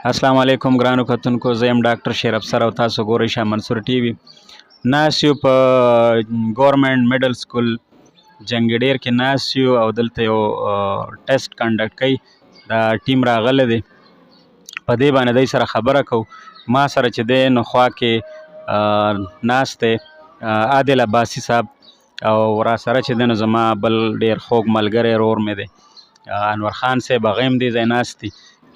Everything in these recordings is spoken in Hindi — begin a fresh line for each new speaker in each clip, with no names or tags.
अस्सलाम वालेकुम ग्रानो खतन को ज़ैम डॉक्टर शेर अफसर और तासो गोरे शाह मंसूर टीवी नासियो गवर्नमेंट मिडल स्कूल जंगडेर के नासियो और दलते टेस्ट कंडक्ट कई दा टीम रागले दे पदे बाने दई सर खबर को मा सर च दे नखवा के नास्ते आदिल अब्बासी साहब और सर च दे जमा बल डेर खोग मलगरे रोर में दे अनवर खान से बगैम दे नास्ती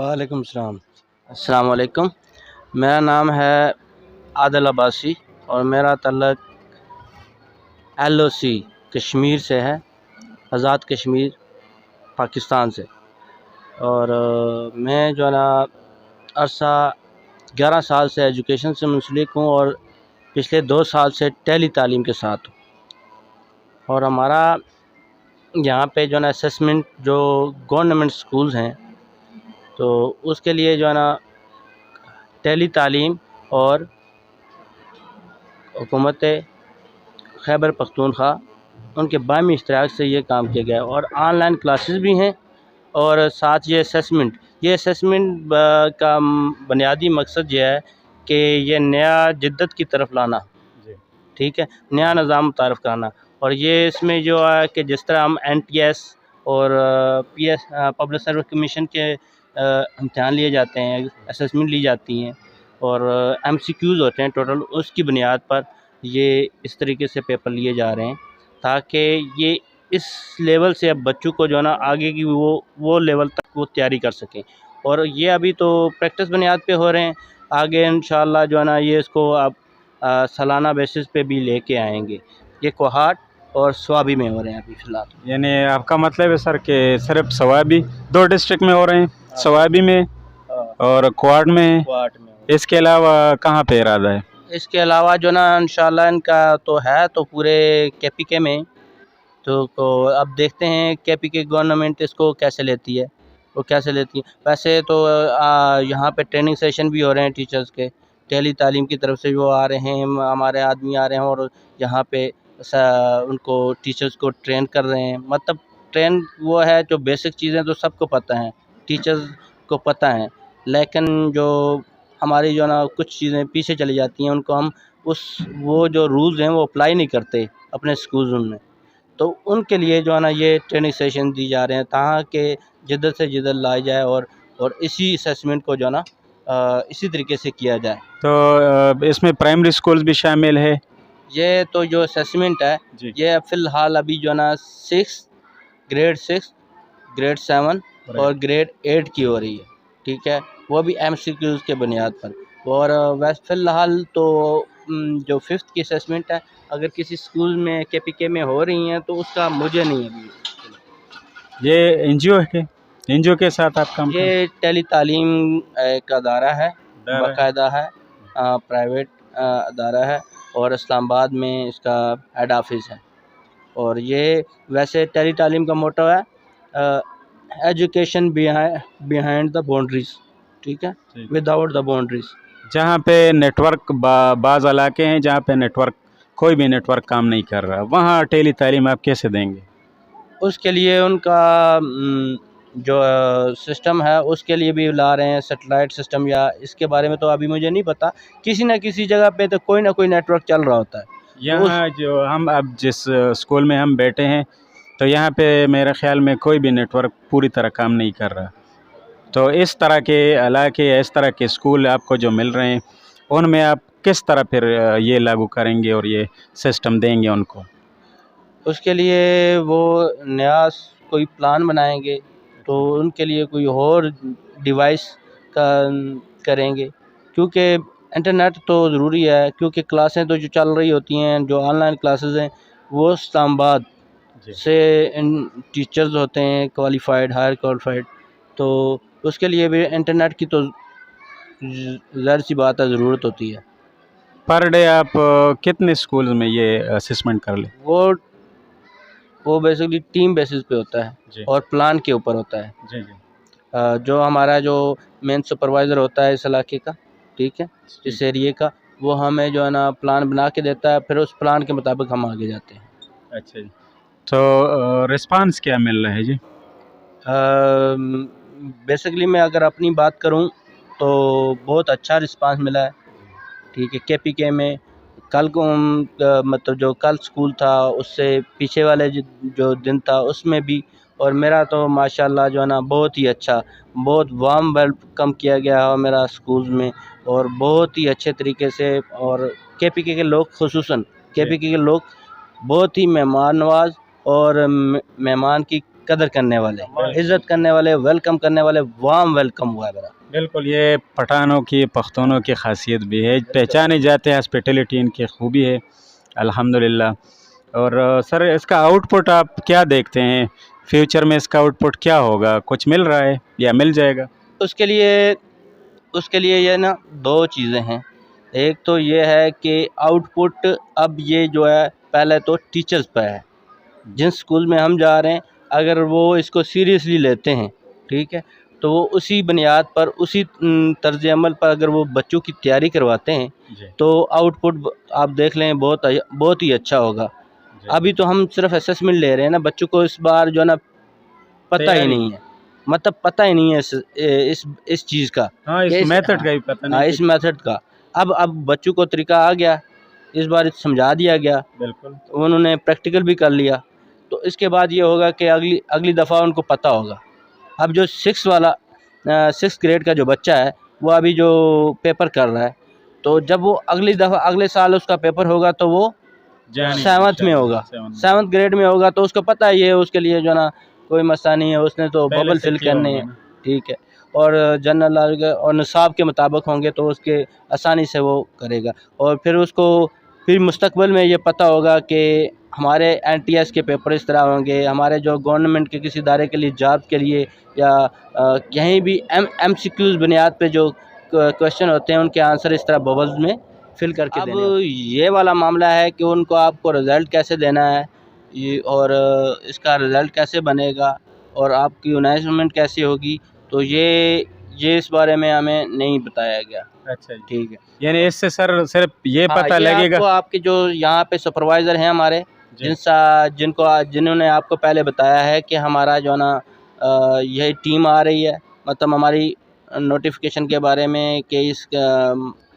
वालेकुम सलाम। अस्सलाम वालेकुम। मेरा नाम है आदिल अब्बासी और मेरा तल्लक LOC कश्मीर से है, आज़ाद कश्मीर पाकिस्तान से। और मैं जो है ना अरसा 11 साल से एजुकेशन से मुंसलिक हूँ और पिछले 2 साल से टेली तालीम के साथ हूँ। और हमारा यहाँ पे जो है ना असेसमेंट जो गवर्नमेंट स्कूल्स हैं तो उसके लिए जो है ना टेली तालीम और हुकूमत खैबर पख्तूनख्वा उनके बामी इश्तराक से ये काम किया गया है। और ऑनलाइन क्लासेस भी हैं और साथ ये असेसमेंट का बुनियादी मकसद ये है कि ये नया जिद्दत की तरफ लाना, ठीक है, नया निज़ाम मुतारफ़ कराना। और ये इसमें जो है कि जिस तरह हम NTS और PS पब्लिक सर्विस कमीशन के इम्तहान लिए जाते हैं, असेसमेंट ली जाती हैं और MCQs होते हैं टोटल, उसकी बुनियाद पर ये इस तरीके से पेपर लिए जा रहे हैं ताकि ये इस लेवल से अब बच्चों को जो है ना आगे की वो लेवल तक वो तैयारी कर सकें। और ये अभी तो प्रैक्टिस बुनियाद पे हो रहे हैं, आगे इंशाअल्लाह जो है ना ये इसको अब सालाना बेसिस पे भी लेके आएंगे। ये कोहाट और स्वाबी में हो रहे हैं अभी फ़िलहाल।
यानी आपका मतलब है सर कि सिर्फ स्वाबी 2 डिस्ट्रिक्ट में हो रहे हैं, स्वाबी में और क्वाड में, इसके अलावा कहाँ पे इरादा है?
इसके अलावा जो ना इंशाल्लाह इनका तो है तो पूरे KPK में तो अब देखते हैं KPK गवर्नमेंट इसको कैसे लेती है, वो कैसे लेती है। वैसे तो यहाँ पे ट्रेनिंग सेशन भी हो रहे हैं टीचर्स के, टेली तालीम की तरफ से वो आ रहे हैं, हमारे आदमी आ रहे हैं और यहाँ पे उनको टीचर्स को ट्रेन कर रहे हैं। मतलब ट्रेन वो है जो बेसिक चीज़ें तो सबको पता हैं, टीचर्स को पता हैं, लेकिन जो हमारी जो ना कुछ चीज़ें पीछे चली जाती हैं उनको हम वो जो रूल्स हैं वो अप्लाई नहीं करते अपने स्कूल्स में, तो उनके लिए जो है ना ये ट्रेनिंग सेशन दी जा रहे हैं ताकि जिद्दत से जिद्दत लाई जाए और इसी असेसमेंट को जो है ना इसी तरीके से किया जाए।
तो इसमें प्राइमरी स्कूल्स भी शामिल है?
ये तो जो असेसमेंट है ये फ़िलहाल अभी जो है ना ग्रेड 6 ग्रेड 7 और ग्रेड 8 की हो रही है, ठीक है, वो भी MCQs के बुनियाद पर। और वैसे फ़िलहाल तो जो 5th की असेसमेंट है अगर किसी स्कूल में KPK में हो रही हैं तो उसका मुझे नहीं अभी।
ये NGO है, NGO के साथ आप काम?
ये टेली तालीम एक अदारा है, बाकायदा है, प्राइवेट अदारा है और इस्लामाबाद में इसका हेड ऑफिस है। और ये वैसे टेली तालीम का मोटो है एजुकेशन बिहाइंड द बाउंड्रीज, ठीक है, विदाउट द बाउंड्रीज।
जहाँ पे नेटवर्क बाज़ इलाके हैं जहाँ पे कोई भी नेटवर्क काम नहीं कर रहा, वहाँ टेली तालीम आप कैसे देंगे?
उसके लिए उनका जो सिस्टम है उसके लिए भी ला रहे हैं सेटेलाइट सिस्टम, या इसके बारे में तो अभी मुझे नहीं पता, किसी न किसी जगह पे तो कोई ना कोई नेटवर्क चल रहा होता है।
यहाँ जो हम अब जिस स्कूल में हम बैठे हैं तो यहाँ पे मेरे ख़्याल में कोई भी नेटवर्क पूरी तरह काम नहीं कर रहा, तो इस तरह के इलाके या इस तरह के स्कूल आपको जो मिल रहे हैं उनमें आप किस तरह फिर ये लागू करेंगे और ये सिस्टम देंगे उनको?
उसके लिए वो नया कोई प्लान बनाएंगे तो उनके लिए कोई और डिवाइस का करेंगे, क्योंकि इंटरनेट तो ज़रूरी है, क्योंकि क्लासें तो जो चल रही होती हैं, जो ऑनलाइन क्लासेस हैं वो इस्लामाबाद से टीचर्स होते हैं क्वालिफ़ाइड, हायर क्वालिफ़ाइड, तो उसके लिए भी इंटरनेट की तो ज़ाहिर सी बात है ज़रूरत होती है।
पर डे आप कितने स्कूल्स में ये असेसमेंट कर ले?
वो बेसिकली टीम बेसिस पे होता है
जी
और प्लान के ऊपर होता है।
जी जी
जो हमारा जो मेन सुपरवाइज़र होता है इस इलाके का, ठीक है,
जी।
इस एरिए का, वो हमें जो है ना प्लान बना के देता है, फिर उस प्लान के मुताबिक हम आगे जाते हैं।
अच्छा जी। तो रिस्पांस क्या मिल रहा है जी?
बेसिकली मैं अगर अपनी बात करूं तो बहुत अच्छा रिस्पांस मिला है, ठीक है। केपीके में कल को मतलब जो कल स्कूल था उससे पीछे वाले जो दिन था उसमें भी, और मेरा तो माशाल्लाह जो है ना बहुत ही अच्छा, बहुत वार्म वेलकम किया गया है मेरा स्कूल में, और बहुत ही अच्छे तरीके से। और केपीके के लोग खुसूसन केपीके के लोग बहुत ही मेहमान नवाज और मेहमान की कदर करने वाले, इज़्ज़त करने वाले, वेलकम करने वाले, वार्म वेलकम हुआ है मेरा।
बिल्कुल, ये पठानों की, पख्तूनों की खासियत भी है, पहचाने जाते हैं, हॉस्पिटैलिटी इनकी खूबी है अल्हम्दुलिल्लाह। और सर इसका आउटपुट आप क्या देखते हैं? फ्यूचर में इसका आउटपुट क्या होगा? कुछ मिल रहा है या मिल जाएगा?
उसके लिए उसके लिए ये ना दो चीज़ें हैं। एक तो ये है कि आउटपुट अब ये जो है पहले तो टीचर्स पे है। जिस स्कूल में हम जा रहे हैं अगर वो इसको सीरियसली लेते हैं, ठीक है, तो वो उसी बुनियाद पर, उसी तर्ज़ अमल पर अगर वो बच्चों की तैयारी करवाते हैं
जी
तो आउटपुट आप देख लें बहुत ही अच्छा होगा।
जी।
अभी तो हम सिर्फ असेसमेंट ले रहे हैं ना, बच्चों को इस बार जो है ना पता ही
तैयारी।
नहीं है, मतलब पता ही नहीं है इस चीज़ का
हाँ,
कि
इस मेथड का ही पता नहीं
इस मेथड का। अब बच्चों को तरीका आ गया, इस बार समझा दिया गया,
बिल्कुल।
उन्होंने प्रैक्टिकल भी कर लिया, तो इसके बाद ये होगा कि अगली अगली दफ़ा उनको पता होगा। अब जो 6 ग्रेड का जो बच्चा है वो अभी जो पेपर कर रहा है, तो जब वो अगली दफ़ा अगले साल उसका पेपर होगा तो वो
जानी
7th में होगा, 7th ग्रेड में होगा, तो उसको पता है ये उसके लिए जो है ना कोई मसला नहीं है, उसने तो
पहले
बबल
से
फिल
किया
करने
होगा
हैं,
ना।
ठीक है। और जनरल नॉलेज और निसाब के मुताबिक होंगे तो उसके आसानी से वो करेगा, और फिर उसको फिर मुस्तकबिल में ये पता होगा कि हमारे एनटीएस के पेपर इस तरह होंगे, हमारे जो गवर्नमेंट के किसी इदारे के लिए जॉब के लिए या कहीं भी एमसीक्यूज़ बुनियाद पे जो क्वेश्चन होते हैं उनके आंसर इस तरह बबल्स में फिल करके देने होते हैं। अब ये वाला मामला है कि उनको आपको रिज़ल्ट कैसे देना है, ये, और इसका रिज़ल्ट कैसे बनेगा और आपकी अनाउंसमेंट कैसे होगी, तो ये इस बारे में हमें नहीं बताया गया।
अच्छा जी।
ठीक है।
यानी इससे सर सिर्फ ये
हाँ,
पता
ये
लगेगा।
आपको आपके जो यहाँ पे सुपरवाइज़र हैं हमारे,
जी
जिन्होंने आपको पहले बताया है कि हमारा जो है ना यही टीम आ रही है, मतलब हमारी नोटिफिकेशन के बारे में कि इस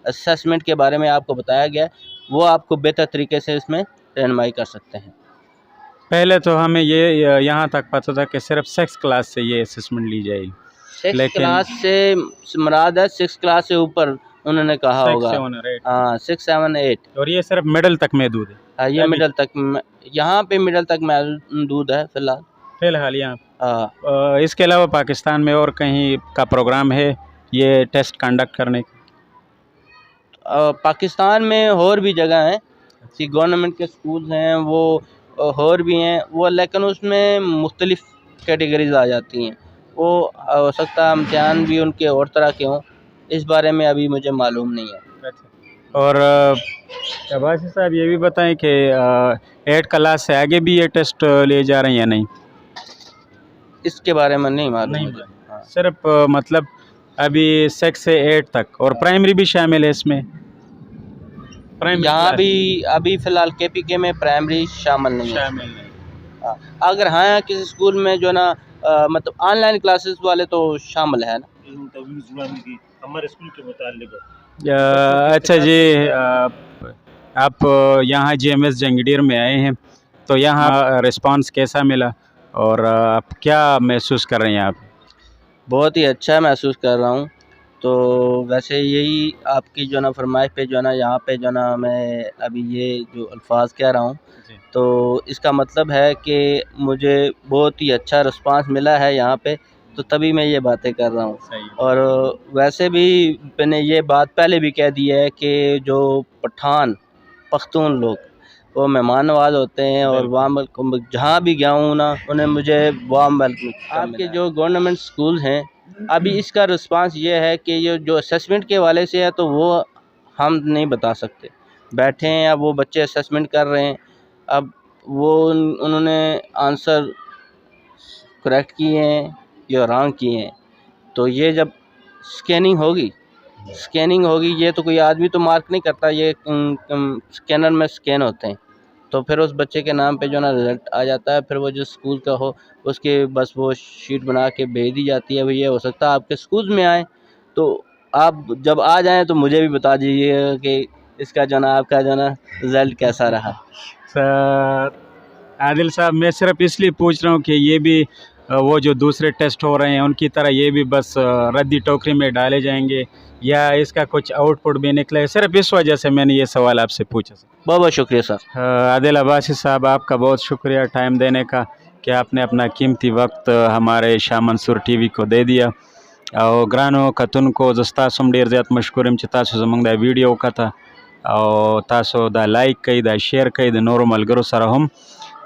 असेसमेंट के बारे में आपको बताया गया है, वो आपको बेहतर तरीके से इसमें रहनुमाई कर सकते हैं।
पहले तो हमें ये यहाँ तक पता था कि सिर्फ 6 क्लास से ये असेसमेंट ली जाएगी,
6
लेकिन
क्लास से मुराद है 6 क्लास से ऊपर उन्होंने कहा
6
होगा।
से होना राइट।
हाँ, 6, 7, 8।
और ये सिर्फ मिडिल तक महदूद है
ये
अभी
मिडल तक यहाँ पे मिडल तक महदूद है फ़िलहाल।
फिलहाल यहाँ।
हाँ,
इसके अलावा पाकिस्तान में और कहीं का प्रोग्राम है ये टेस्ट कंडक्ट करने का?
पाकिस्तान में और भी जगह हैं कि गवर्नमेंट के स्कूल्स हैं वो, और भी हैं वो, लेकिन उसमें मुख्तलिफ़ कैटेगरीज आ जाती हैं। वो हो सकता है इम्तिहान भी उनके और तरह के हों, इस बारे में अभी मुझे मालूम नहीं है।
अच्छा। और शहबाज साहब ये भी बताएं कि 8 क्लास से आगे भी ये टेस्ट लिए जा रहे हैं या नहीं?
इसके बारे में नहीं मालूम
नहीं
मुझे।
मालूम।
हाँ।
सिर्फ मतलब अभी 6 से 8 तक, और प्राइमरी भी शामिल है इसमें? प्राइमरी
यहाँ
क्लास
भी अभी फ़िलहाल केपीके में प्राइमरी शामिल नहीं है।
शामिल नहीं।
हाँ, अगर हाँ किसी स्कूल में जो ना मतलब ऑनलाइन क्लासेस वाले तो शामिल है ना।
हमारे स्कूल के मुतालिक
अच्छा जी, आप यहाँ JMS जंगीडीर में आए हैं, तो यहाँ रिस्पांस कैसा मिला और आप क्या महसूस कर रहे हैं आप?
बहुत ही अच्छा महसूस कर रहा हूँ। तो वैसे यही आपकी जो ना फरमाइश पे जो ना यहाँ पे जो ना मैं अभी ये जो अल्फाज कह रहा हूँ,
जी।
तो इसका मतलब है कि मुझे बहुत ही अच्छा रिस्पांस मिला है यहाँ पे, तो तभी मैं ये बातें कर रहा हूँ।
सही।
और वैसे भी मैंने ये बात पहले भी कह दी है कि जो पठान पख्तून लोग वो मेहमान नवाज होते हैं, और वार्म वेलकम, जहाँ भी गया हूँ ना उन्हें मुझे वार्म वेलकम। आपके जो गवर्नमेंट स्कूल हैं अभी इसका रिस्पांस ये है कि ये जो असेसमेंट के हवाले से है तो वो हम नहीं बता सकते। बैठे हैं, अब वो बच्चे असेसमेंट कर रहे हैं, अब वो उन्होंने आंसर करेक्ट किए हैं या रॉन्ग किए हैं, तो ये जब स्कैनिंग होगी ये तो कोई आदमी तो मार्क नहीं करता, ये स्कैनर में स्कैन होते हैं, तो फिर उस बच्चे के नाम पे जो ना रिज़ल्ट आ जाता है। फिर वो जो स्कूल का हो उसके बस वो शीट बना के भेज दी जाती है। भैया हो सकता है आपके स्कूल में आए, तो आप जब आ जाएं तो मुझे भी बता दीजिएगा कि इसका जो ना आपका जो ना रिज़ल्ट कैसा रहा।
सर आदिल साहब, मैं सिर्फ इसलिए पूछ रहा हूँ कि ये भी वो जो दूसरे टेस्ट हो रहे हैं उनकी तरह ये भी बस रद्दी टोकरी में डाले जाएंगे या इसका कुछ आउटपुट भी निकले, सिर्फ इस वजह से मैंने ये सवाल आपसे पूछा सर।
बहुत बहुत शुक्रिया सर।
आदिल अब्बासी साहब, आपका बहुत शुक्रिया टाइम देने का कि आपने अपना कीमती वक्त हमारे शाह मंसूर टीवी को दे दिया। और ग्रानो कतुन को जस्ता सुम ढेर ज़्यादा मशकूर हम तासो ज़मंग दा वीडियो का था और तासो दा लाइक कई दा शेयर कई दा नोरो मलगरो सर हम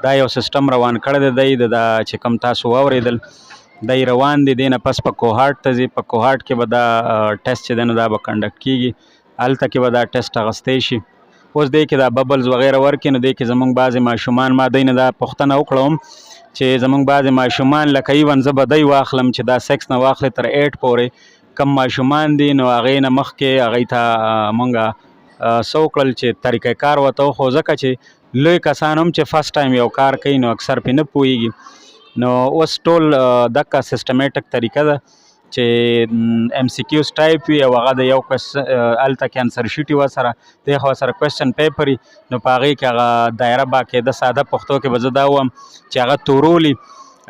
दा यो सिस्टम रवान कर दई दा चिकम तासो वावरेदल दई रवान दी देना पस पको हार्ट तजी पको हार्ट के बदा टेस्ट देना दा कंडक्ट की अल तक के बदा टेस्ट अगस्तेशी उस दे के दा बबल्स वगैरह वर्क न दे के ज़मंग बाज़ माशुमान मा दई दा पुख्तना उखड़म चे ज़मंग बाज़ माशुमान लकई वन ज़ब दई वाखलम चे दा सेक्स न वाखले तर 8 पोरे कम माशुमान दी नो आगे न मख के आगे था मंगा सौकल चे तरीक़ा कार वतो हो ज़का चे लोई कसानम चे फर्स्ट टाइम यो कार कई नो अक्सर पे न पुईगी नो उस टोल दक्का सिस्टमेटिक तरीका दा चे MCQs टाइप वी वगैरह यो अल तक आंसर शीट वसरा ते वसरा क्वेश्चन पेपर नो पागे के दायरा बाके द सादा पख्तो के बजदावम चे आगा तोरोली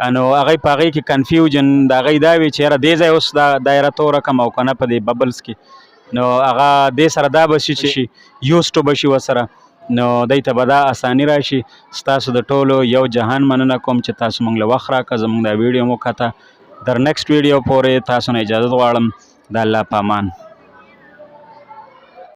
अनो आगे पागे की कन्फ्यूजन दागे दावी चेहरा दे जाए उस दायरा तो रकम औ कना पदे बबल्स की नो आगा दे सर दा बशी ची यूज टू बशी वसरा नो दईता बदा आसानी राशि स्तासु द टोलो यो जहान मनना कोम चे तासु मंगला वखरा का जमंग दा वीडियो मुखता दर नेक्स्ट वीडियो पोरे तासु ने इजाज़त वाड़म द अल्लाह पामान।